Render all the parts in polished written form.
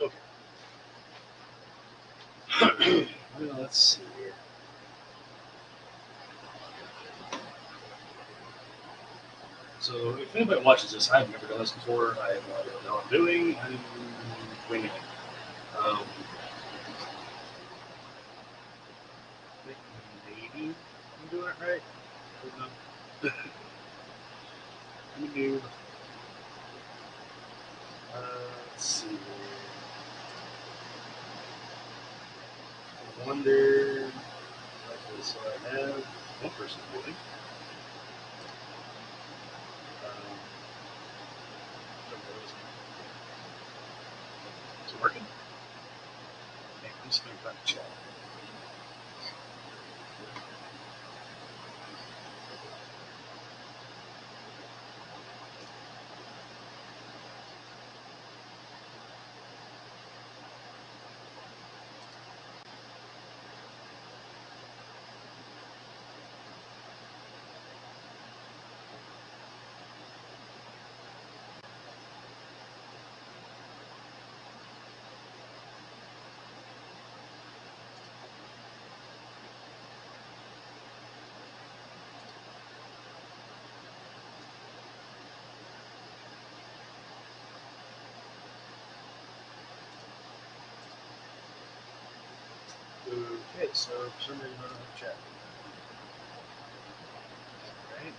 Okay. Well, let's see here. So, if anybody watches this, I've never done this before. I have no idea what I'm doing. I'm winging it. I think maybe I'm doing it right. I don't know. Let me do. Let's see. I wonder. Okay, so I have one person voting. Is it working? Okay, I'm just going to find the chat. Okay, so for some reason I don't have chat. Alright.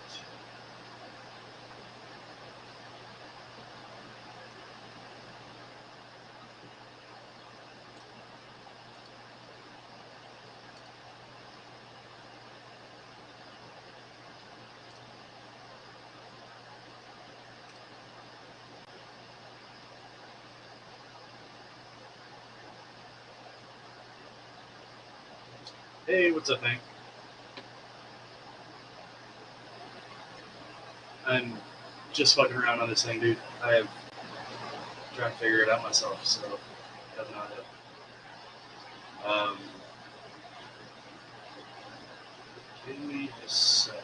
Hey, what's up, Hank? I'm just fucking around on this thing, dude. I have trying to figure it out myself, so I have no idea. Give me a second.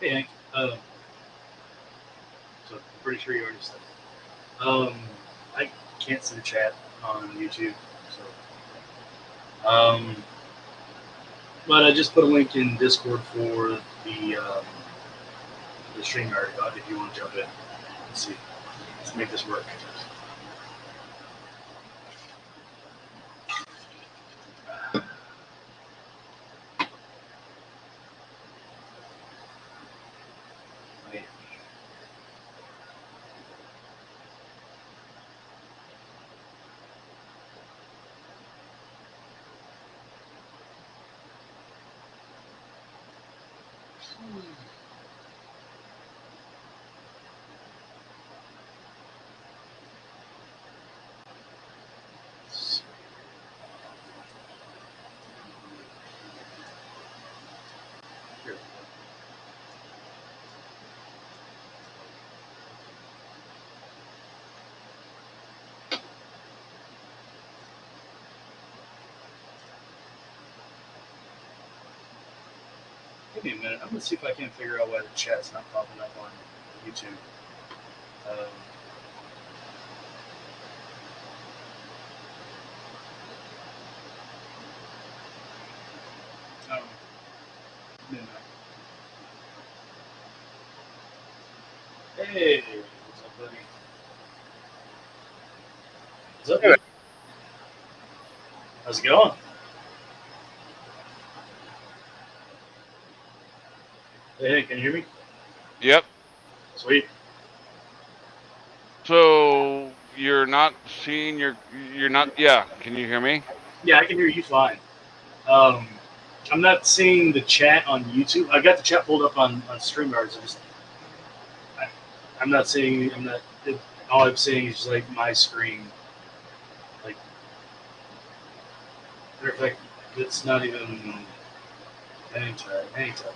Hey, Hank. So I'm pretty sure you already said it. I can't see the chat on YouTube, so. But I just put a link in Discord for the StreamYard if you want to jump in. Let's see. Let's make this work. Give me a minute. I'm going to see if I can figure out why the chat's not popping up on YouTube. Midnight. Hey, what's up, buddy? What's up, dude? How's it going? Hey, can you hear me? Yep. Sweet. So you're not seeing you're not. Yeah. Can you hear me? Yeah, I can hear you fine. I'm not seeing the chat on YouTube. I got the chat pulled up on StreamYard. So I'm not seeing. All I'm seeing is just like my screen. Like, matter of fact, it's not even. Anytime.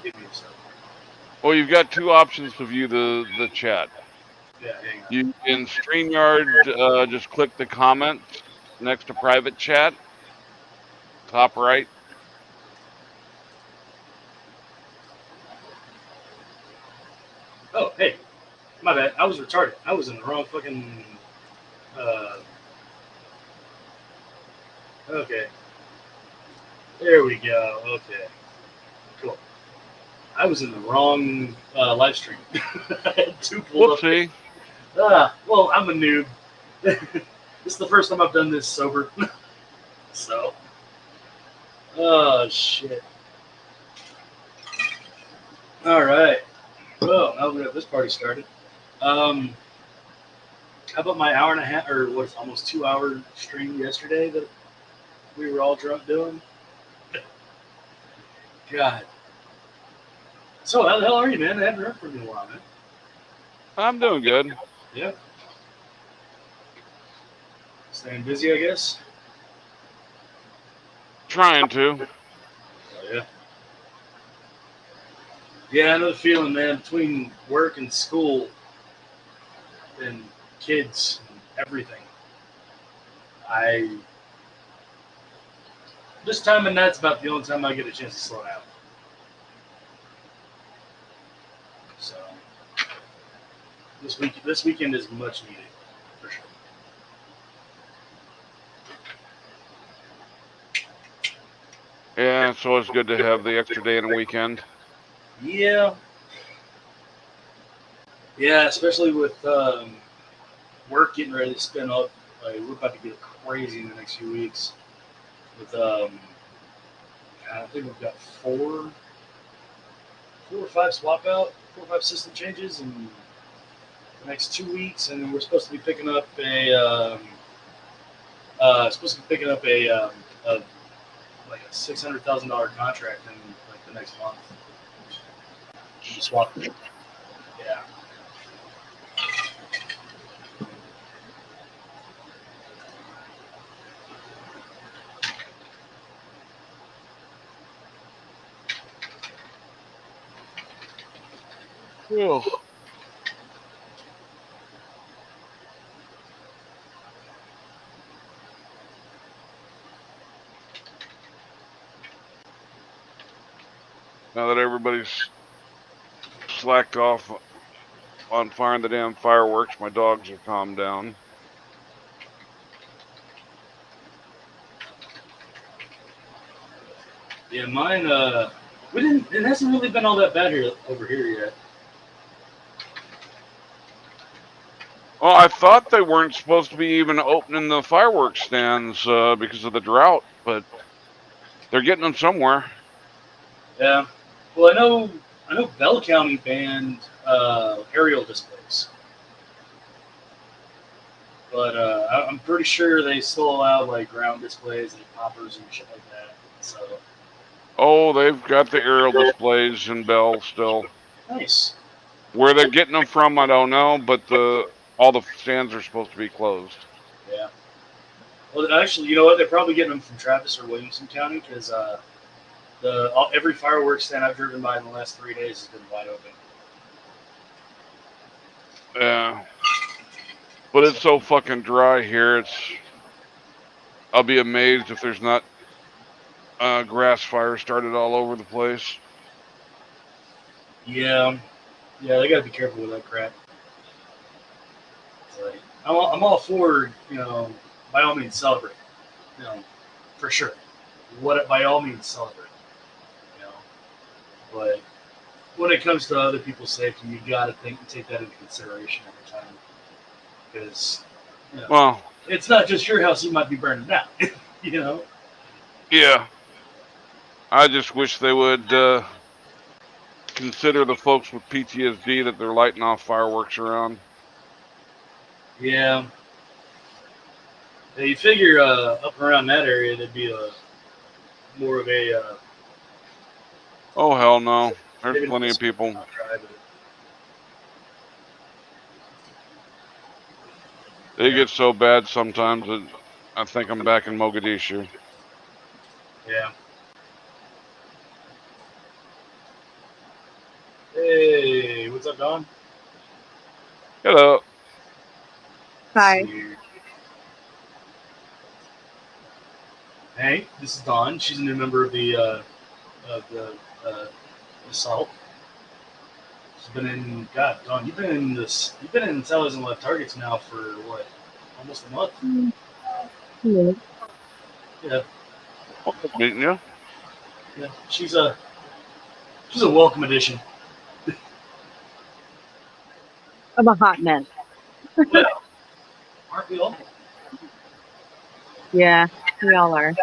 Give me a second. Well, you've got two options to view the chat. Yeah, hang on. You in StreamYard, just click the comments next to private chat, top right. Oh, hey, my bad. I was retarded. I was in the wrong fucking. Uh, okay, there we go. Okay, cool. I was in the wrong live stream. I had two pulled up. Whoopsie. Well, I'm a noob. This is the first time I've done this sober. So, oh shit. All right. Well, now we have this party started. Um, how about my hour and a half, or what's almost 2 hour stream yesterday that we were all drunk doing? God. So, how the hell are you, man? I haven't heard from you in a while, man. I'm doing good. Yeah. Staying busy, I guess. Trying to. Oh, yeah. Yeah, I know the feeling, man. Between work and school and kids and everything, I this time of night's about the only time I get a chance to slow down. So this weekend is much needed for sure. Yeah, it's always good to have the extra day in a weekend. Yeah, yeah, especially with work getting ready to spin up. Like, we're about to get crazy in the next few weeks. With I think we've got four or five four or five system changes in the next 2 weeks, and then we're supposed to be picking up a like a $600,000 contract in like the next month. Swap. Yeah. Ugh. Now that everybody's slacked off on firing the damn fireworks, my dogs are calmed down. Yeah, mine. We didn't. It hasn't really been all that bad here over here yet. Well, I thought they weren't supposed to be even opening the fireworks stands because of the drought, but they're getting them somewhere. Yeah. Well, I know Bell County banned aerial displays, but I'm pretty sure they still allow like ground displays and poppers and shit like that. So Oh, they've got the aerial displays in Bell still. nice. Where they're getting them from, I don't know, but all the stands are supposed to be closed. Yeah. Well, actually, you know what? They're probably getting them from Travis or Williamson County because every fireworks stand I've driven by in the last 3 days has been wide open. Yeah. But it's so fucking dry here. I'll be amazed if there's not grass fires started all over the place. Yeah, yeah, they gotta be careful with that crap. It's like, I'm all for, by all means celebrate, for sure. By all means celebrate, you know. But when it comes to other people's safety, you gotta take that into consideration every time, because Well, it's not just your house you might be burning down, you know. yeah. I just wish they would consider the folks with PTSD that they're lighting off fireworks around. Yeah. Yeah, you figure up around that area there'd be more of a Oh, hell no. There's maybe plenty of people. not dry, but It gets so bad sometimes that I think I'm back in Mogadishu. Yeah. Hey, what's up, Don? Hello. Hi. See you. Hey, this is Dawn. She's a new member of the assault. She's been in. God, Dawn, you've been in this. You've been in Sellers and Left Targets now for what? Almost a month. Yeah. Yeah, Meeting you. yeah. She's a welcome addition. I'm a hot mess. Well, aren't we all? Yeah, we all are.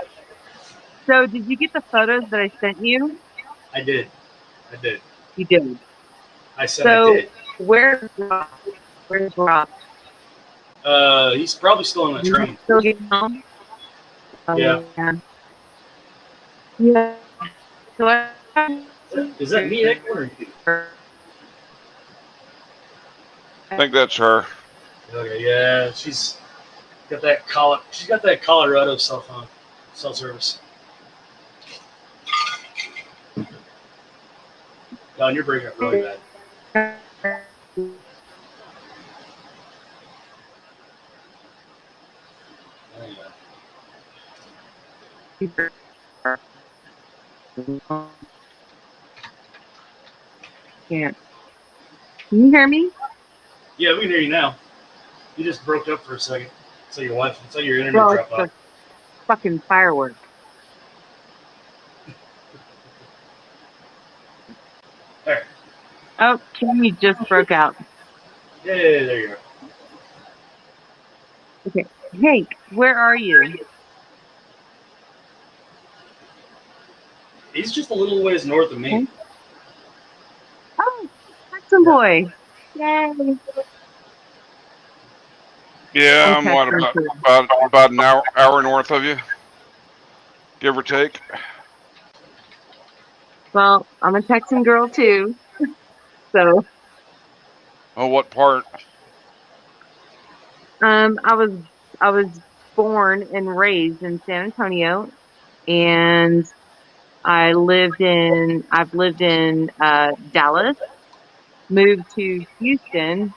So, did you get the photos that I sent you? I did. I did. You did. I said I So, did. where's Rob? Where's Rob? He's probably still on the Did he train. still getting home? Oh, Yeah. Yeah. So, Is that me, Eckler? I think that's her. Okay, yeah, she's got that She's got that Colorado cell service. Don, you're breaking up really bad. Can't. Can you hear me? Yeah, we can hear you now. You just broke up for a second. So your wife, so your internet Well, dropped it's off. the fucking fireworks. There. Oh, Kimmy just broke out. Yeah, there you go. Okay. Hank, where are you? He's just a little ways north of me. Okay. Oh, Hudson boy. Yay. Yeah, I'm I'm what, texting too. about an hour north of you, give or take. Well, I'm a Texan girl too. So, Oh, what part? I was born and raised in San Antonio, and I've lived in Dallas, moved to Houston,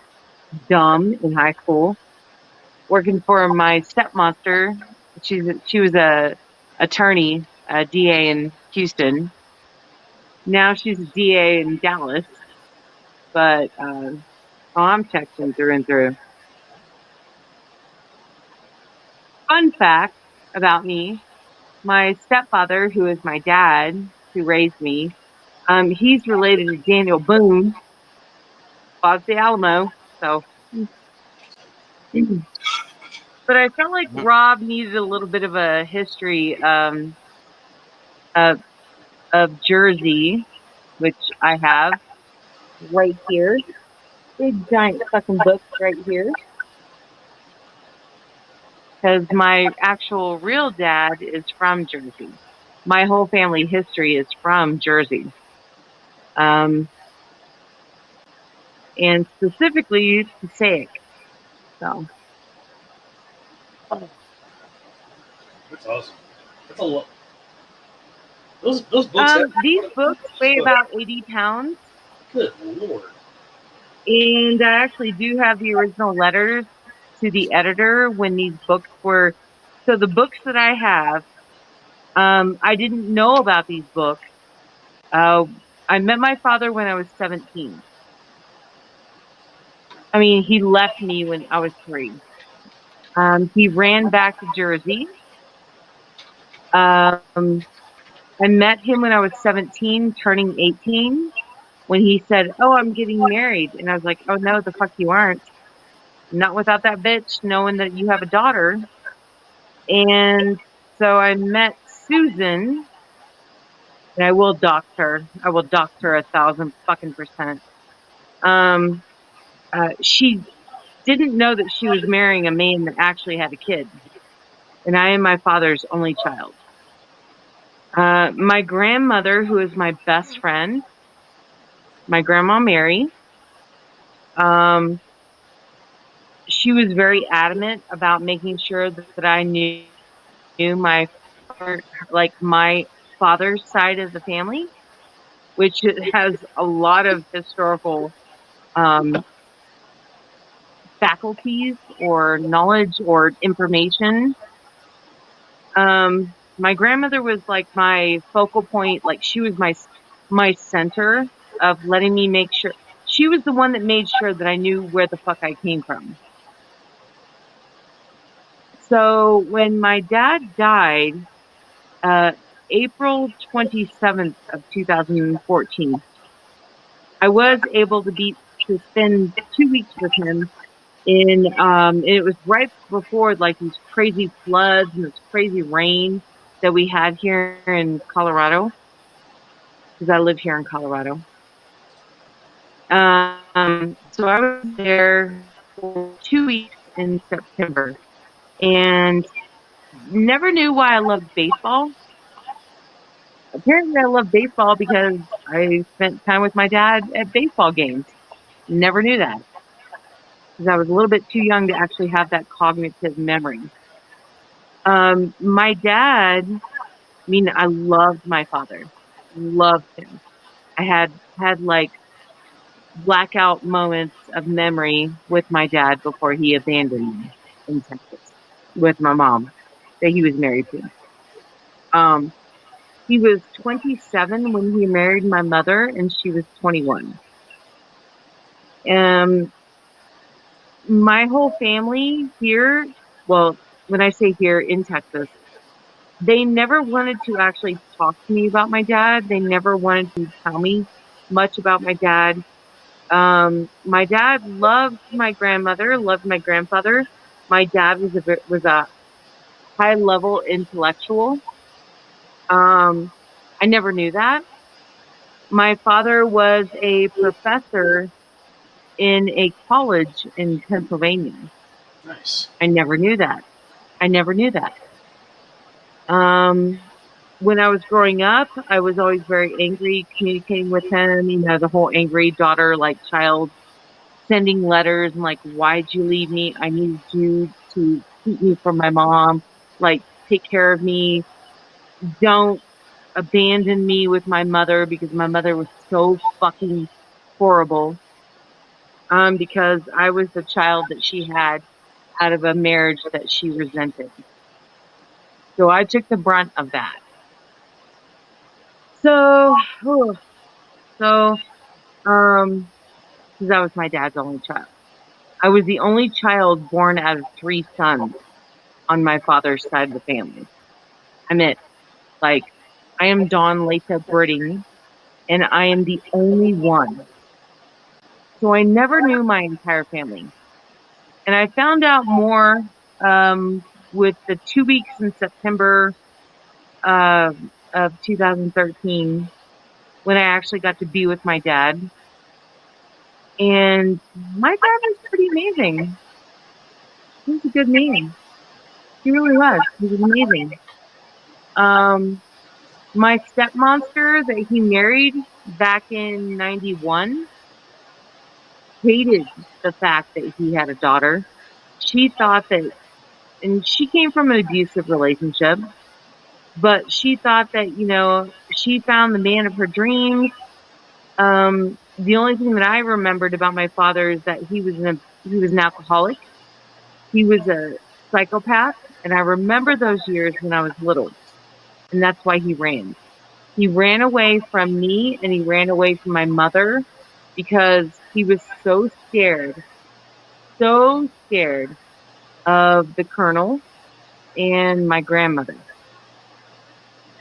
dumb in high school, working for my stepmaster. She was a attorney, a DA in Houston. Now she's a DA in Dallas, but I'm Texan through and through. Fun fact about me: my stepfather, who is my dad, who raised me, he's related to Daniel Boone, Bob's the Alamo. So, but I felt like Rob needed a little bit of a history of Jersey, which I have right here. Big giant fucking book right here. Because my actual real dad is from Jersey. My whole family history is from Jersey. And specifically Passaic. So, That's awesome. That's a lot. Those books. these books weigh about 80 pounds. Good lord. And I actually do have the original letters to the editor when these books were. So the books that I have, I didn't know about these books. I met my father when I was 17. I mean, he left me when I was 3. He ran back to Jersey. I met him when I was 17, turning 18, when he said, "Oh, I'm getting married." And I was like, "Oh, no, the fuck you aren't. Not without that bitch knowing that you have a daughter." And so I met Susan, and I will dox her. I will dox her 1,000 fucking %. She didn't know that she was marrying a man that actually had a kid. And I am my father's only child. My grandmother, who is my best friend, my grandma Mary, she was very adamant about making sure that I knew my father's side of the family, which has a lot of historical faculties or knowledge or information. My grandmother was like my focal point, like she was my center of letting me make sure. She was the one that made sure that I knew where the fuck I came from. So when my dad died, April 27th of 2014, I was able to spend 2 weeks with him it was right before like these crazy floods and this crazy rain that we had here in Colorado, because I live here in Colorado. So I was there for 2 weeks in September and never knew why I loved baseball. Apparently I love baseball because I spent time with my dad at baseball games. Never knew that, because I was a little bit too young to actually have that cognitive memory. My dad, I loved my father. Loved him. I had like blackout moments of memory with my dad before he abandoned me in Texas with my mom that he was married to. He was 27 when he married my mother, and she was 21. My whole family here, well, when I say here in Texas, they never wanted to actually talk to me about my dad. They never wanted to tell me much about my dad. My dad loved my grandmother, loved my grandfather. My dad was a high level intellectual. I never knew that. My father was a professor in a college in Pennsylvania. Nice. I never knew that. When I was growing up, I was always very angry communicating with him, the whole angry daughter, like child, sending letters and like, why'd you leave me? I need you to keep me from my mom, like take care of me. Don't abandon me with my mother, because my mother was so fucking horrible. Because I was the child that she had out of a marriage that she resented. So I took the brunt of that. Because that was my dad's only child. I was the only child born out of 3 sons on my father's side of the family. I am Dawn Latha Britting, and I am the only one. So I never knew my entire family. And I found out more with the 2 weeks in September of 2013, when I actually got to be with my dad. And my dad was pretty amazing. He was a good man. He really was. He was amazing. My stepmonster that he married back in 91 hated the fact that he had a daughter. She thought that, and she came from an abusive relationship, but she thought that, she found the man of her dreams. The only thing that I remembered about my father is that he was an alcoholic. He was a psychopath, and I remember those years when I was little, and that's why he ran. He ran away from me, and he ran away from my mother, because he was so scared of the Colonel and my grandmother.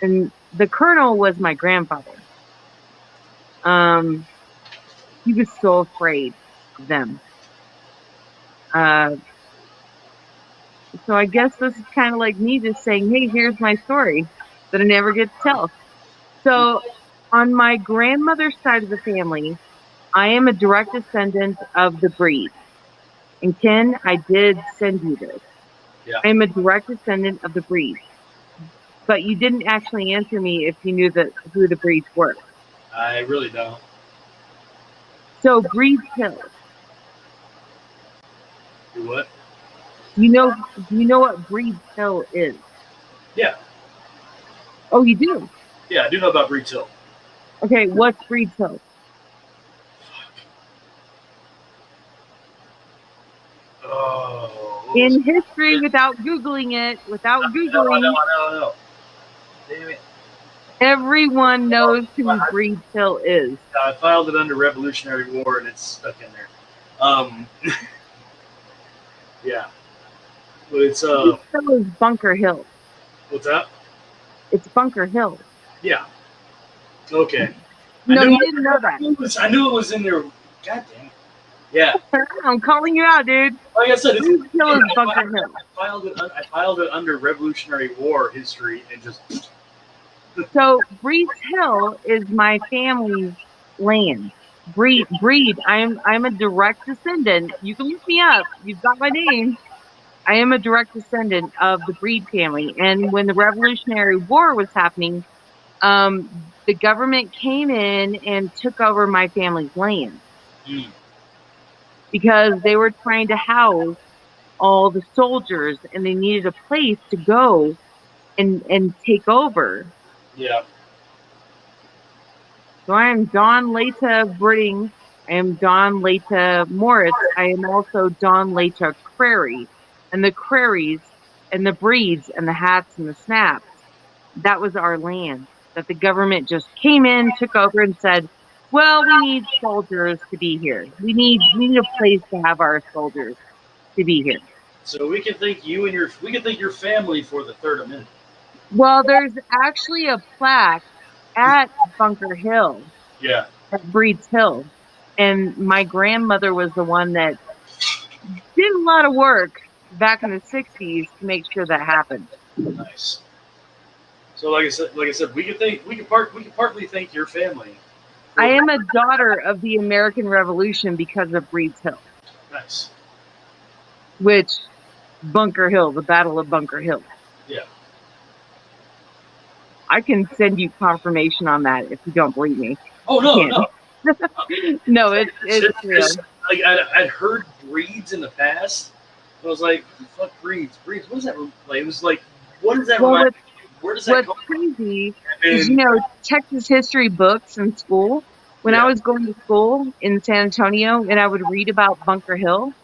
And the Colonel was my grandfather. He was so afraid of them. So I guess this is kind of like me just saying, hey, here's my story that I never get to tell. So on my grandmother's side of the family, I am a direct descendant of the breed. And Ken, I did send you this. Yeah. I am a direct descendant of the breed. But you didn't actually answer me if you knew who the breeds were. I really don't. So breeds kill. Do what? Do you know what Breeds Hill is? Yeah. Oh, you do? Yeah, I do know about Breeds Hill. Okay, what's Breeds Hill? Oh. What was In it? history, without Googling it, without I Googling, know. Damn it. everyone knows who Breeds Hill is. I filed it under Revolutionary War, and it's stuck in there. Yeah. But it's, Breeds Hill is Bunker Hill. what's that? It's Bunker Hill. Yeah. Okay. No, I knew you didn't know that. I knew it was in there. God damn it. Yeah. I'm calling you out, dude. Like I said, it's, Breeds Hill is Bunker Hill. I filed it under Revolutionary War history and just. So Breeds Hill is my family's land. Breed. I'm a direct descendant. You can look me up. You've got my name. I am a direct descendant of the Breed family. And when the Revolutionary War was happening, the government came in and took over my family's land because they were trying to house all the soldiers, and they needed a place to go and take over. Yeah. So I am Dawn Leta Britting. I am Dawn Leta Moritz. I am also Dawn Leta Crary. And the Craries and the Breeds and the Hats and the Snaps, that was our land that the government just came in, took over, and said, well, we need soldiers to be here. We need a place to have our soldiers to be here. So we can thank your family for the Third Amendment. Well, there's actually a plaque at Bunker Hill. Yeah. At Breeds Hill. And my grandmother was the one that did a lot of work back in the 60s to make sure that happened. Nice. So like I said, we can partly thank your family. I am a daughter of the American Revolution because of Breeds Hill. Nice. Which Bunker Hill, the Battle of Bunker Hill. Yeah. I can send you confirmation on that if you don't believe me. Oh no. No, it's real. Like I'd heard Breeds in the past. I was like, fuck Breeds. Breeds, what does that like? It was like, what does that remind me? Where does that come What's from? crazy is, Texas history books in school. When I was going to school in San Antonio and I would read about Bunker Hill,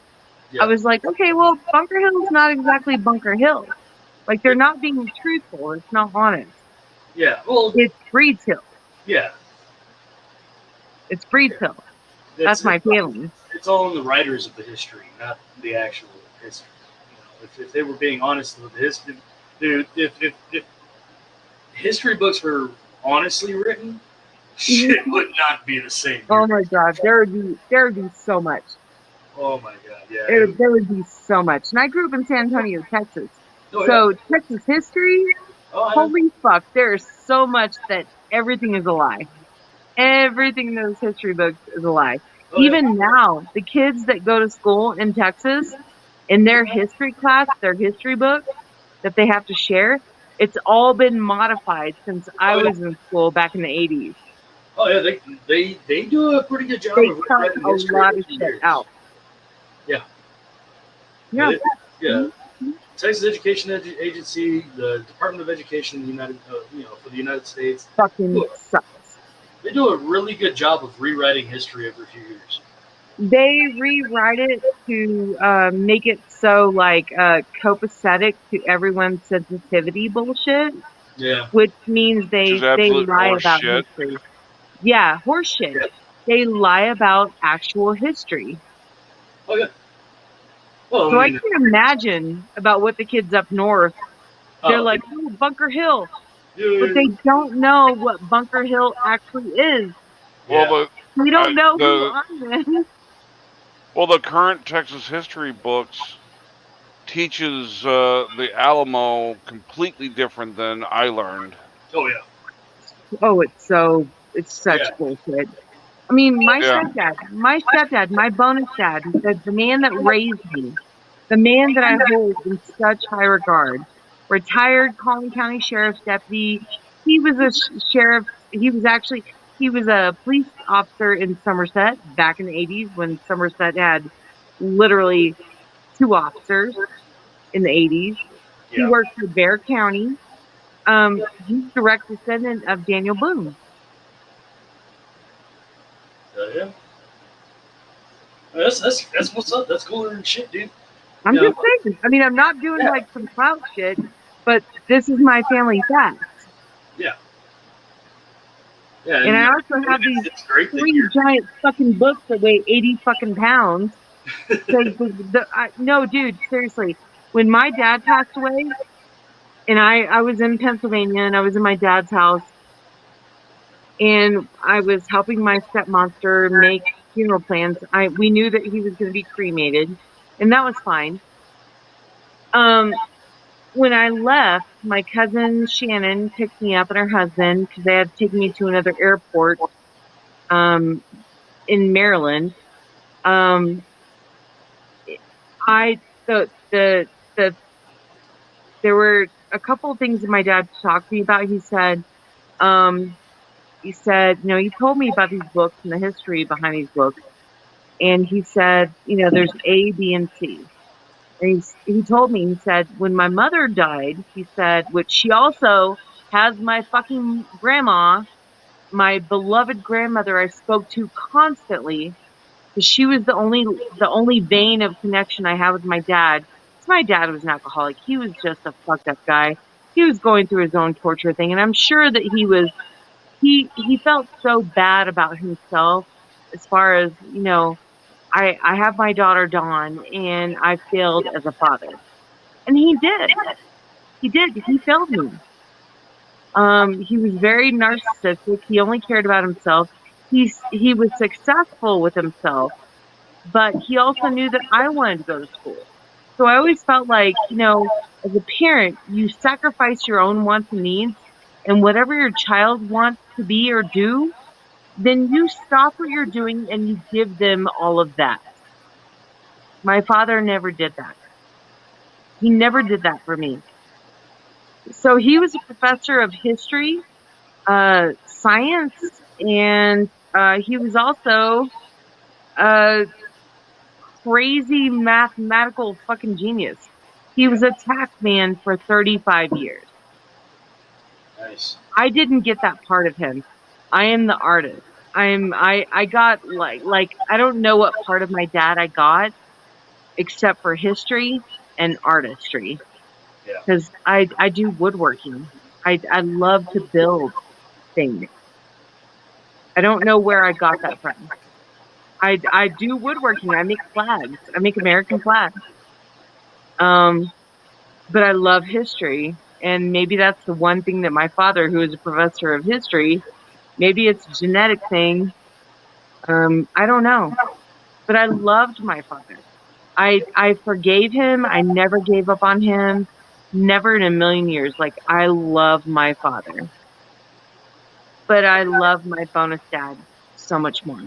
I was like, okay, well, Bunker Hill is not exactly Bunker Hill. Like, they're not being truthful. It's not honest. Yeah, well, it's Breeds Hill. Yeah. It's Breeds Hill. That's my feeling. It's all in the writers of the history, not the actual history. If they were being honest with the history, dude, if history books were honestly written, shit would not be the same. Oh my God, there would be so much. Oh my God, yeah. There would be so much. And I grew up in San Antonio, Texas. Oh, so yeah. Texas history, holy fuck, there's so much that everything is a lie. Everything in those history books is a lie. Oh, Even now, the kids that go to school in Texas, in their history class, their history book that they have to share, it's all been modified since I was in school back in the 80s. Oh yeah, they do a pretty good job They of cut writing a history lot over of the shit years. out. Yeah. Yeah. Yeah. Texas Education Agency, the Department of Education, for the United States, Fucking sucks. They do a really good job of rewriting history every few years. They rewrite it to make it so copacetic to everyone's sensitivity bullshit. Yeah. Which means they lie about history. Yeah, horseshit. Yeah. They lie about actual history. Oh yeah. Well, so I can imagine about what the kids up north. They're like, oh, Bunker Hill. Yeah. But they don't know what Bunker Hill actually is. Well, we don't know who I am. Well, the current Texas history books teaches the Alamo completely different than I learned. Oh yeah. Oh, it's such bullshit. I mean, my stepdad, my bonus dad, the man that raised me, the man that I hold in such high regard, retired Collin County Sheriff's deputy. He was a sheriff. He was a police officer in Somerset back in the 80s when Somerset had literally 2 officers in the 80s. He Yeah. worked for Bear County. He's direct descendant of Daniel Boone. Yeah. That's what's up. That's cooler than shit, dude. I'm Yeah. just saying. I mean, I'm not doing Yeah. like some clout shit, but this is my family fact. Yeah. And I also have these It's great that 3 you're. giant fucking books that weigh 80 fucking pounds. No, dude, seriously. When my dad passed away, and I was in Pennsylvania, and I was in my dad's house, and I was helping my stepmonster make funeral plans. We knew that he was going to be cremated, and that was fine. When I left, my cousin Shannon picked me up and her husband because they had taken me to another airport in Maryland. There were a couple of things that my dad talked to me about. He said, he told me about these books and the history behind these books. And he said, there's A, B, and C. And he told me, he said, when my mother died, he said, which she also has my fucking grandma, my beloved grandmother I spoke to constantly, because she was the only vein of connection I had with my dad. My dad was an alcoholic. He was just a fucked up guy. He was going through his own torture thing, and I'm sure that he felt so bad about himself as far as, I have my daughter Dawn, and I failed as a father. And he did. He failed me. He was very narcissistic. He only cared about himself. He was successful with himself, but he also knew that I wanted to go to school. So I always felt like, as a parent, you sacrifice your own wants and needs, and whatever your child wants to be or do, then you stop what you're doing and you give them all of that. My father never did that. He never did that for me. So he was a professor of history, science, and he was also a crazy mathematical fucking genius. He was a tax man for 35 years. Nice. I didn't get that part of him. I am the artist. I got like I don't know what part of my dad I got, except for history and artistry. Yeah. Because I do woodworking. I love to build things. I don't know where I got that from. I do woodworking. I make flags. I make American flags. But I love history, and maybe that's the one thing that my father, who is a professor of history, maybe it's a genetic thing. I don't know. But I loved my father. I forgave him. I never gave up on him. Never in a million years. Like, I love my father. But I love my bonus dad so much more.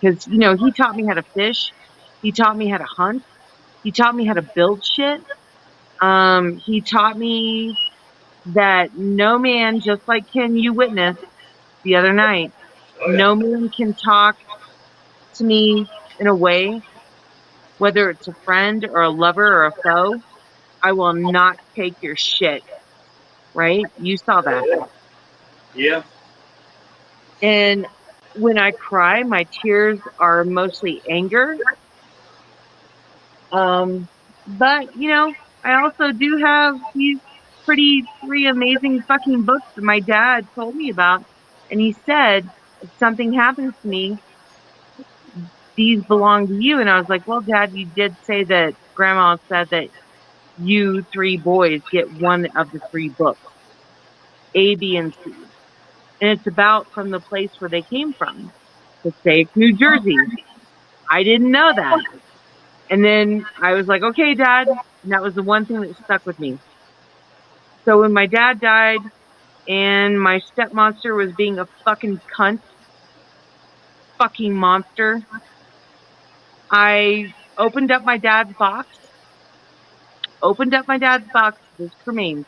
Because, he taught me how to fish. He taught me how to hunt. He taught me how to build shit. He taught me that no man, just like Ken, you witnessed the other night, no man can talk to me in a way, whether it's a friend or a lover or a foe, I will not take your shit. Right? You saw that. Yeah. And when I cry, my tears are mostly anger. But, I also do have these 3 amazing fucking books that my dad told me about. And he said, if something happens to me, these belong to you. And I was like, well, Dad, you did say that Grandma said that you 3 boys get one of the 3 books, A, B, and C. And it's about from the place where they came from, Passaic, New Jersey. I didn't know that. And then I was like, okay, Dad. And that was the one thing that stuck with me. So when my dad died and my stepmonster was being a fucking cunt, fucking monster, I opened up my dad's box, his cremains,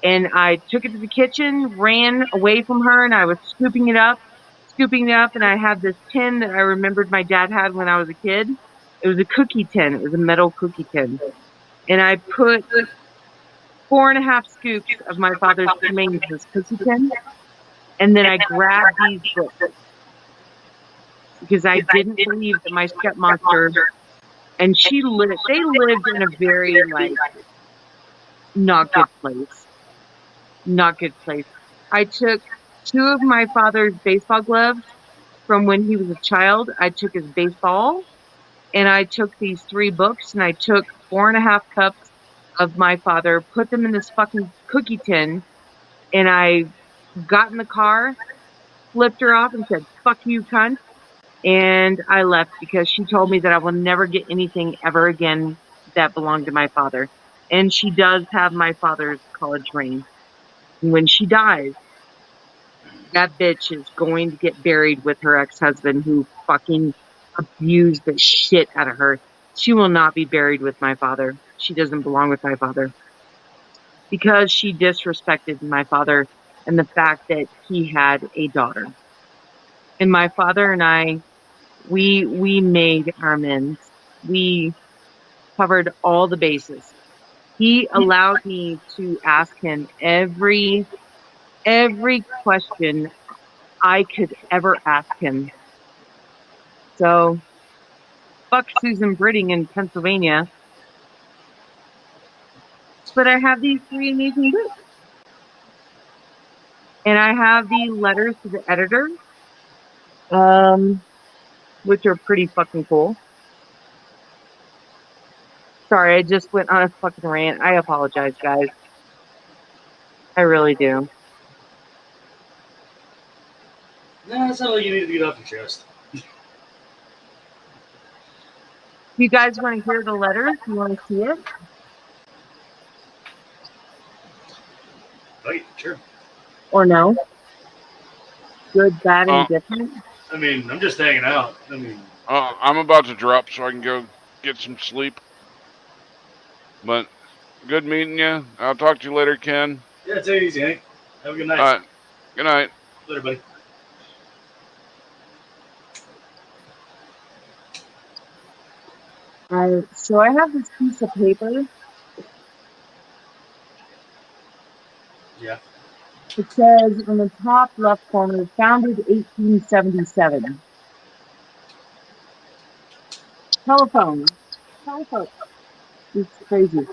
and I took it to the kitchen, ran away from her, and I was scooping it up, and I had this tin that I remembered my dad had when I was a kid, It was a cookie tin. It was a metal cookie tin. And I put 4.5 scoops of my father's cremains in this cookie tin. And then I grabbed these books because I didn't believe that my stepmonster, and they lived in a very, like, not good place. Not good place. I took 2 of my father's baseball gloves from when he was a child. I took his baseball, and I took these 3 books, and I took 4.5 cups of my father, put them in this fucking cookie tin, and I got in the car, flipped her off, and said, "Fuck you, cunt." And I left because she told me that I will never get anything ever again that belonged to my father. And she does have my father's college ring. When she dies, that bitch is going to get buried with her ex-husband who fucking abused the shit out of her. She will not be buried with my father. She doesn't belong with my father. Because she disrespected my father and the fact that he had a daughter. And my father and I, we made our amends. We covered all the bases. He allowed me to ask him every question I could ever ask him. So, fuck Susan Britting in Pennsylvania. But I have these 3 amazing books. And I have the letters to the editor, which are pretty fucking cool. Sorry, I just went on a fucking rant. I apologize, guys. I really do. Nah, it's not like you need to get off your chest. If you guys want to hear the letters, you want to see it? Right, sure. Or no? Good, bad, and different? I mean, I'm just hanging out. I mean, I'm about to drop so I can go get some sleep. But good meeting you. I'll talk to you later, Ken. yeah, take it easy, Hank. Have a good night. All right. Good night. Later, buddy. So I have this piece of paper. Yeah. It says on the top left corner, founded 1877. Telephone. This is crazy.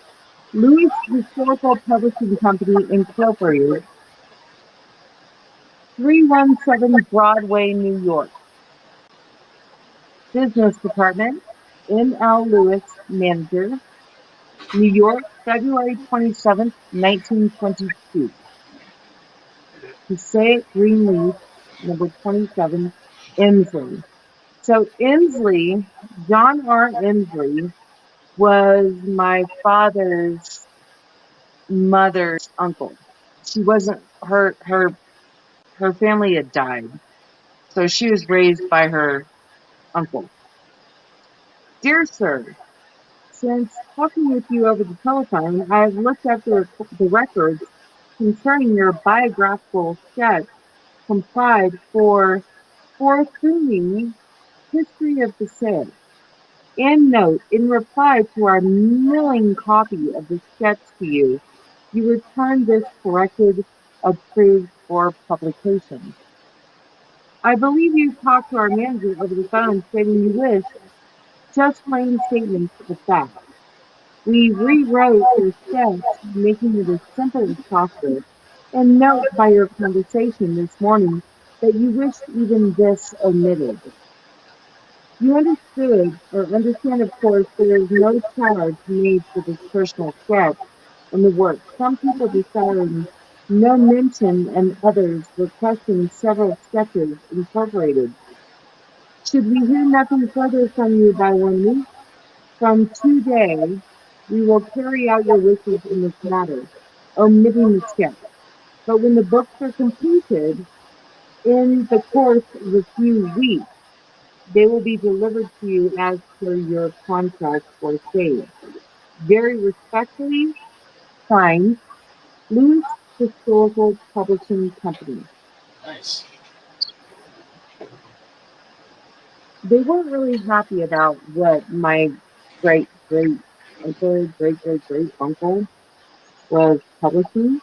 Lewis Historical Publishing Company, Incorporated, 317 Broadway, New York. Business Department, M.L. Lewis, Manager, New York, February 27th, 1922. Passaic Greenleaf, number 27, Inslee. So Inslee, John R. Inslee, was my father's mother's uncle. She wasn't, her family had died. So she was raised by her uncle. Dear sir, since talking with you over the telephone, I have looked at the records concerning your biographical sketch compiled for forthcoming history of the sale. And note, in reply to our milling copy of the sketch to you, you return this corrected, approved for publication. I believe you talked to our manager over the phone stating you wish just plain statements of the fact. We rewrote your sketch, making it as simple as possible, and note by your conversation this morning that you wished even this omitted. You understand, of course, there is no charge made for this personal sketch in the work. Some people desiring no mention and others requesting several sketches incorporated. Should we hear nothing further from you by 1 week, from today, we will carry out your wishes in this matter, omitting the sketch. But when the books are completed, in the course of a few weeks, they will be delivered to you as per your contract or sale. Very respectfully, signed, Lewis Historical Publishing Company. Nice. they weren't really happy about what my great great uncle was publishing.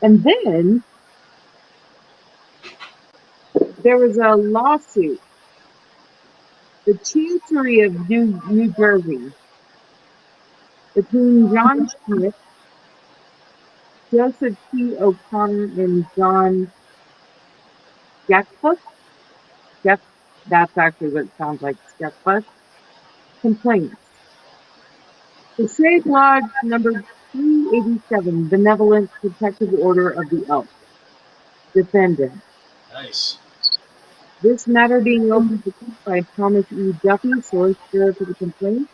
And then there was a lawsuit. The Chancery of New Jersey between John Smith, Joseph T. O'Connor, and John Skeffus. That's actually what it sounds like, Skeffus. Complaints. The Passaic Lodge number 387, Benevolent Protective Order of the Elk. Defendant. Nice. This matter being opened by Thomas E. Duffy, solicitor for the complaint,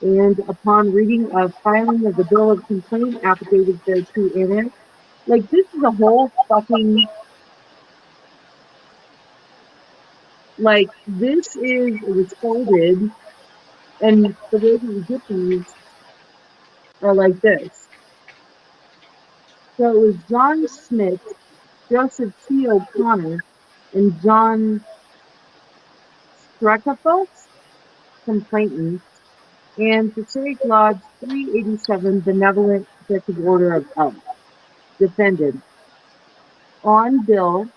and upon reading of filing of the bill of complaint, affidavit thereto annexed. Like, this is a whole fucking, like, this is, it was folded, and the way that you get these are like this. So it was John Smith, Joseph T. O'Connor, and John Strakafos, complainant, and Passaic Lodge 387, Benevolent Protective Order of Elk. Defendant. On bill,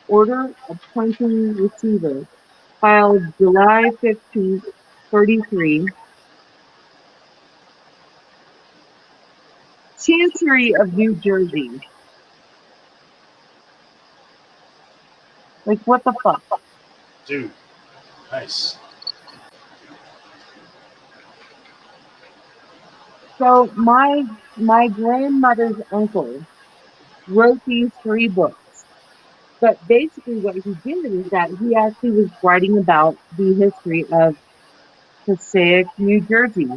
order appointing receiver, filed July 15th, 33. Chancery of New Jersey. Like, what the fuck? Dude. Nice. So my grandmother's uncle wrote these 3 books. But basically what he did is that he actually was writing about the history of Passaic, New Jersey.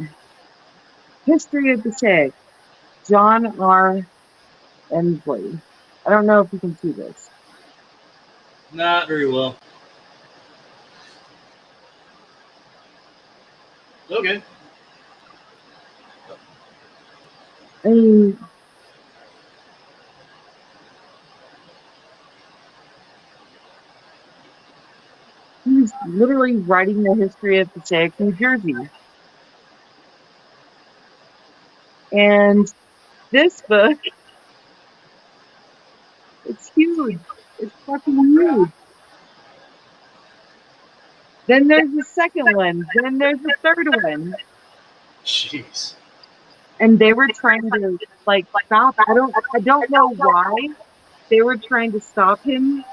History of Passaic. John R. Emsley. I don't know if you can see this. Not very well. Okay. I mean, he's literally writing the history of Passaic, New Jersey. And this book, it's huge. It's fucking huge. Then there's the second one. Then there's the third one. Jeez. And they were trying to, like, stop. I don't know why they were trying to stop him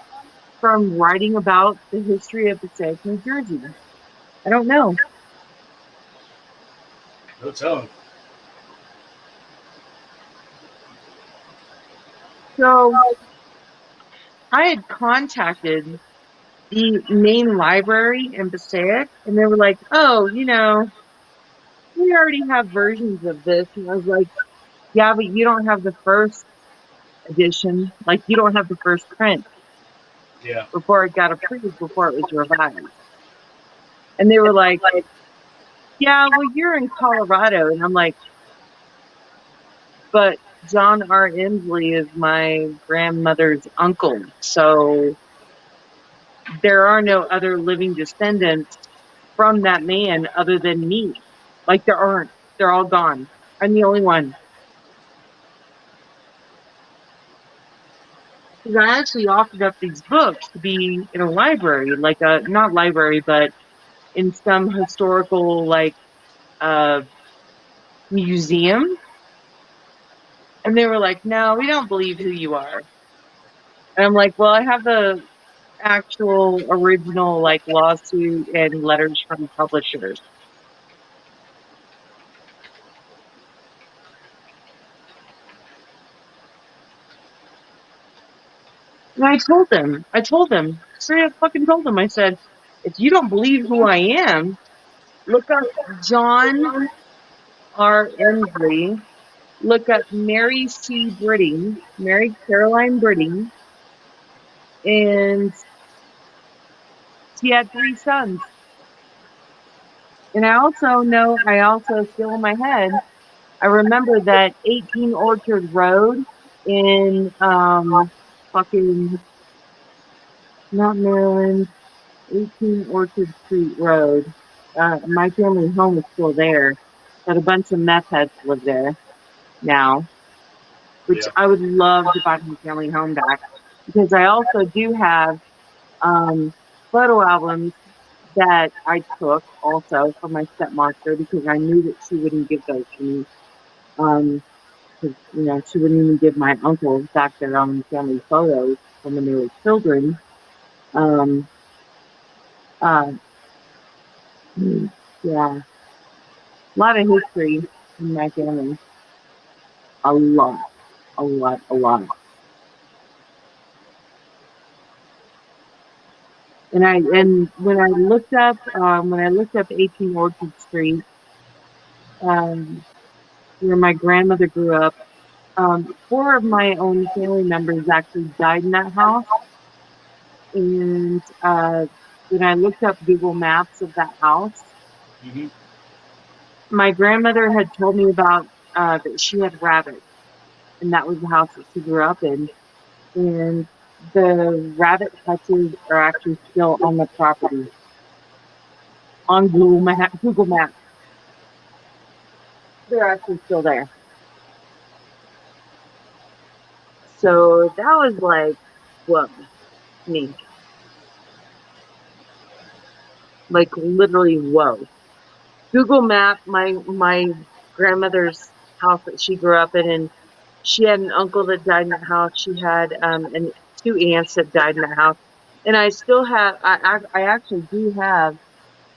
from writing about the history of Passaic, New Jersey. I don't know. No telling. So I had contacted the main library in Passaic, and they were like, oh, you know, we already have versions of this. And I was like, yeah, but you don't have the first edition. Like, you don't have the first print. Yeah. Before it got approved, before it was revised. And they were like, yeah, well, you're in Colorado. And I'm like, but John R. Emsley is my grandmother's uncle. So there are no other living descendants from that man other than me. Like, there aren't. They're all gone. I'm the only one. Because I actually offered up these books to be in a library, like a, not library, but in some historical, like, museum. And they were like, no, we don't believe who you are. And I'm like, well, I have the actual original, like, lawsuit and letters from publishers. And I told them, straight up fucking told them, I said, if you don't believe who I am, look up John R. Emsley, look up Mary Caroline Britting, and she had 3 sons. And I also still in my head, I remember that 18 Orchard Road in fucking, not Maryland, 18 Orchard Street Road. My family home is still there, but a bunch of meth heads live there now, which Yeah. I would love to buy my family home back because I also do have photo albums that I took also from my stepmother because I knew that she wouldn't give those to me. Because, she wouldn't even give my uncles back their own family photos from when they were children. Um, uh, yeah, a lot of history in my family. A lot, a lot, a lot. And when I looked up 18 Orchard Street, um, where my grandmother grew up, 4 of my own family members actually died in that house. And when I looked up Google Maps of that house, Hmm. my grandmother had told me about that she had rabbits, and that was the house that she grew up in. And the rabbit hutches are actually still on the property on Google Maps. They're actually still there. So that was like, whoa, me. Like literally, whoa. Google Map, my grandmother's house that she grew up in, and she had an uncle that died in that house. She had and 2 aunts that died in that house. And I still have, I actually do have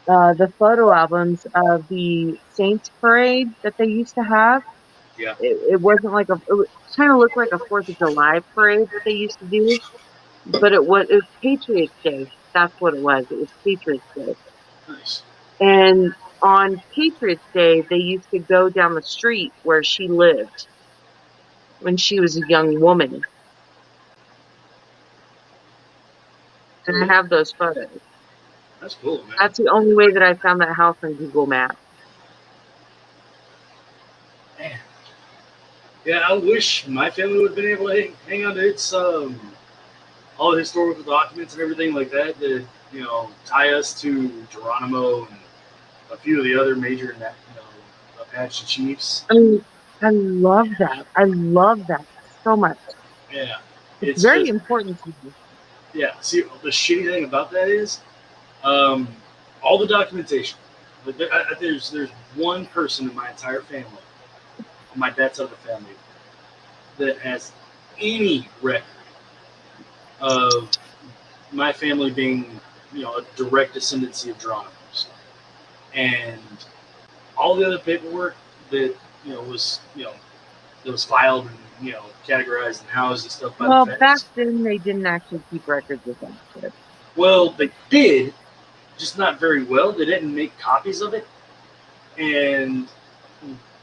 the photo albums of the Saints Parade that they used to have. Yeah. It wasn't like it kind of looked like a 4th of July parade that they used to do, but it was Patriots Day. That's what it was. It was Patriots Day. Nice. And on Patriots Day, they used to go down the street where she lived when she was a young woman. And I have those photos. That's cool, man. That's the only way that I found that house on Google Maps. Man. Yeah, I wish my family would have been able to hang on to its all the historical documents and everything like that tie us to Geronimo and a few of the other major Apache chiefs. I mean, I love that. I love that so much. Yeah, It's very important to me. Yeah, see, the shitty thing about that is all the documentation. There's one person in my entire family, on my dad's side of the family, that has any record of my family being, a direct descendancy of Geronimo's. And all the other paperwork that, that was filed and, categorized and housed and stuff by the feds. Back then they didn't actually keep records of that shit. Well, they did, just not very well. They didn't make copies of it. And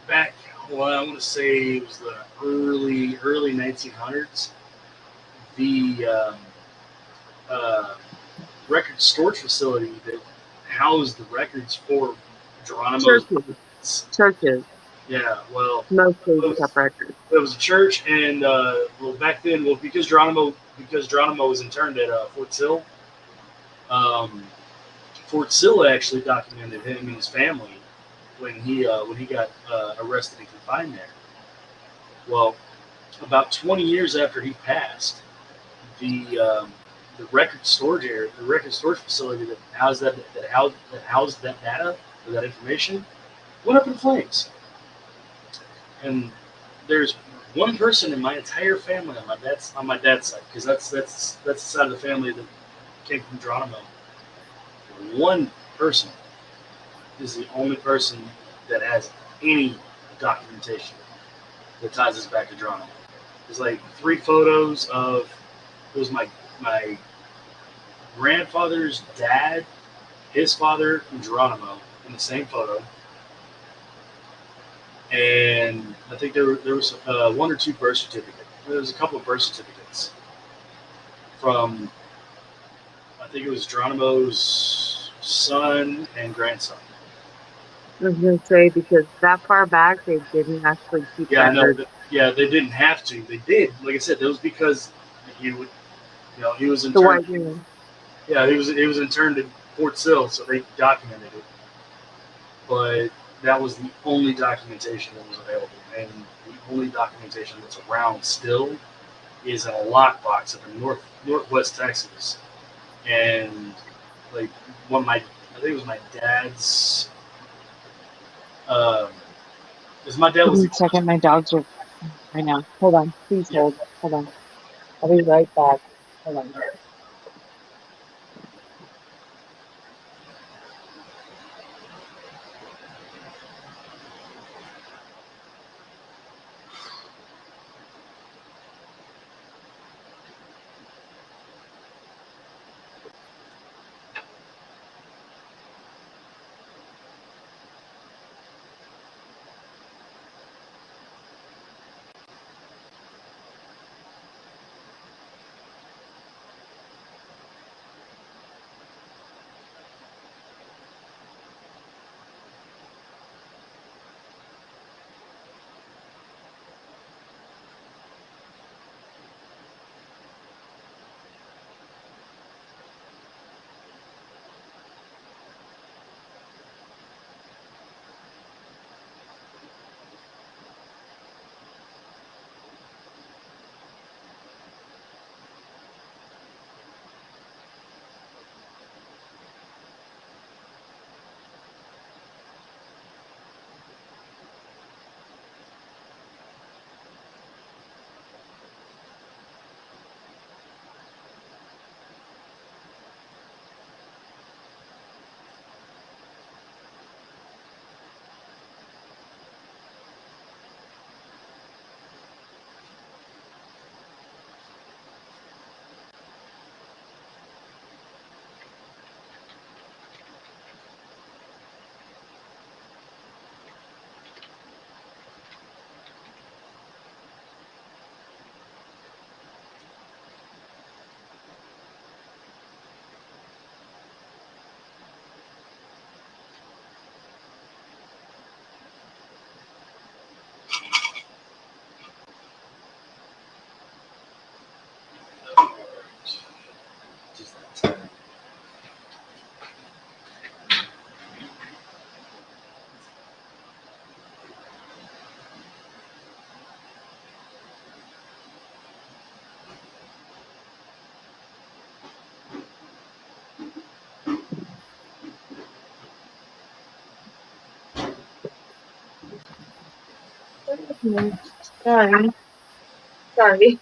back, I want to say it was the early 1900s, the record storage facility that housed the records for Geronimo's churches. Yeah, well, mostly kept records. It was a church, and back then, because Geronimo was interned at Fort Sill. Fort Sill actually documented him and his family when he got arrested and confined there. Well, about 20 years after he passed, the record storage area, the record storage facility that housed that data or that information, went up in flames. And there's one person in my entire family on my dad's side, because that's the side of the family that came from Geronimo. One person is the only person that has any documentation that ties us back to Geronimo. There's like 3 photos of it was my grandfather's dad, his father, and Geronimo in the same photo. And I think there was 1 or 2 birth certificates. There was a couple of birth certificates from, I think it was Geronimo's son and grandson. I was going to say, because that far back, they didn't actually keep records. They didn't have to. They did. Like I said, that was because he was the white interned. man. Yeah, he was interned at Fort Sill, so they documented it. But that was the only documentation that was available, and the only documentation that's around still is in a lockbox up in northwest Texas, and like I think it was my dad's. Because my dad Give was me the a second. My dogs are right now. Hold on. Please yeah. hold. Hold on. I'll be right back. Hold on. Just that time. Sorry. Sorry.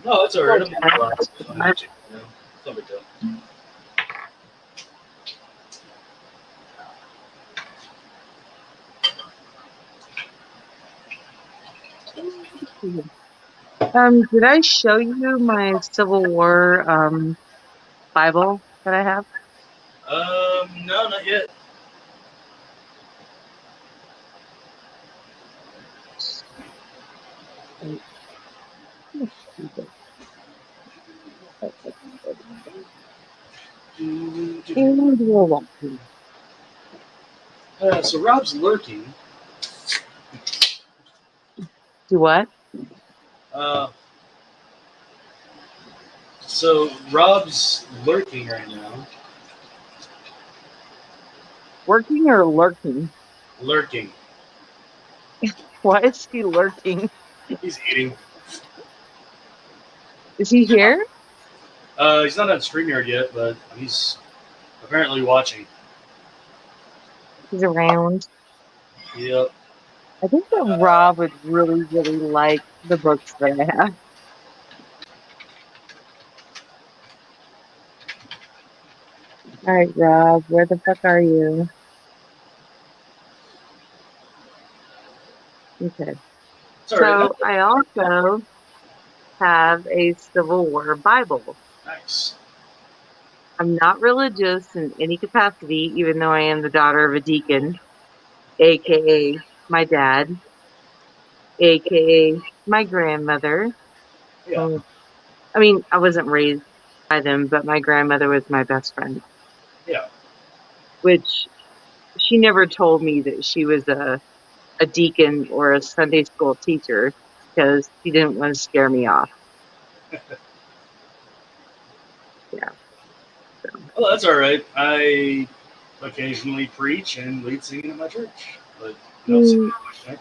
No, it's alright. I'm Sorry. relaxed. I'm magic, you know. It's no big deal. Did I show you my Civil War Bible that I have? No, not yet. And you're welcome. So Rob's lurking. Do what? Uh, so Rob's lurking right now. Working or lurking? Lurking. Why is he lurking? He's eating. Is he here? He's not on StreamYard yet, but he's apparently watching. He's around. Yep. I think that Rob would really, really like the books that I have. All right, Rob, where the fuck are you? Okay. It's alright. So I also have a Civil War Bible. Nice. I'm not religious in any capacity, even though I am the daughter of a deacon, aka my dad, aka my grandmother. Yeah. I mean, I wasn't raised by them, but my grandmother was my best friend, Yeah. which she never told me that she was a deacon or a Sunday school teacher because she didn't want to scare me off. Yeah. Well, that's all right. I occasionally preach and lead singing at my church, but you don't see Mm, me much, right?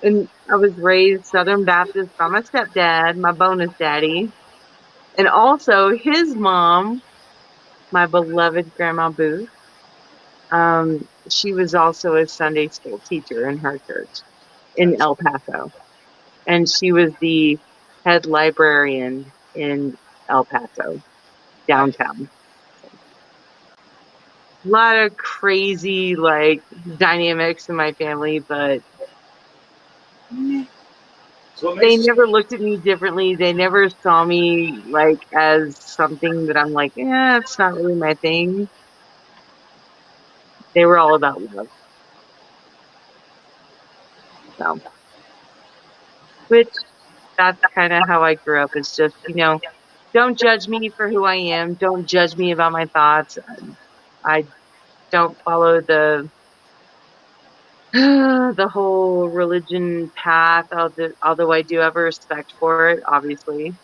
And I was raised Southern Baptist by my stepdad, my bonus daddy, and also his mom, my beloved Grandma Booth. She was also a Sunday school teacher in her church in That's El Paso, and she was the head librarian in El Paso nice. downtown. A lot of crazy like dynamics in my family, but So what they makes you? never looked at me differently. They never saw me like as something that I'm like, it's not really my thing. They were all about love. So, which that's kind of how I grew up. It's just, don't judge me for who I am. Don't judge me about my thoughts. I don't follow the the whole religion path, although I do have a respect for it, obviously.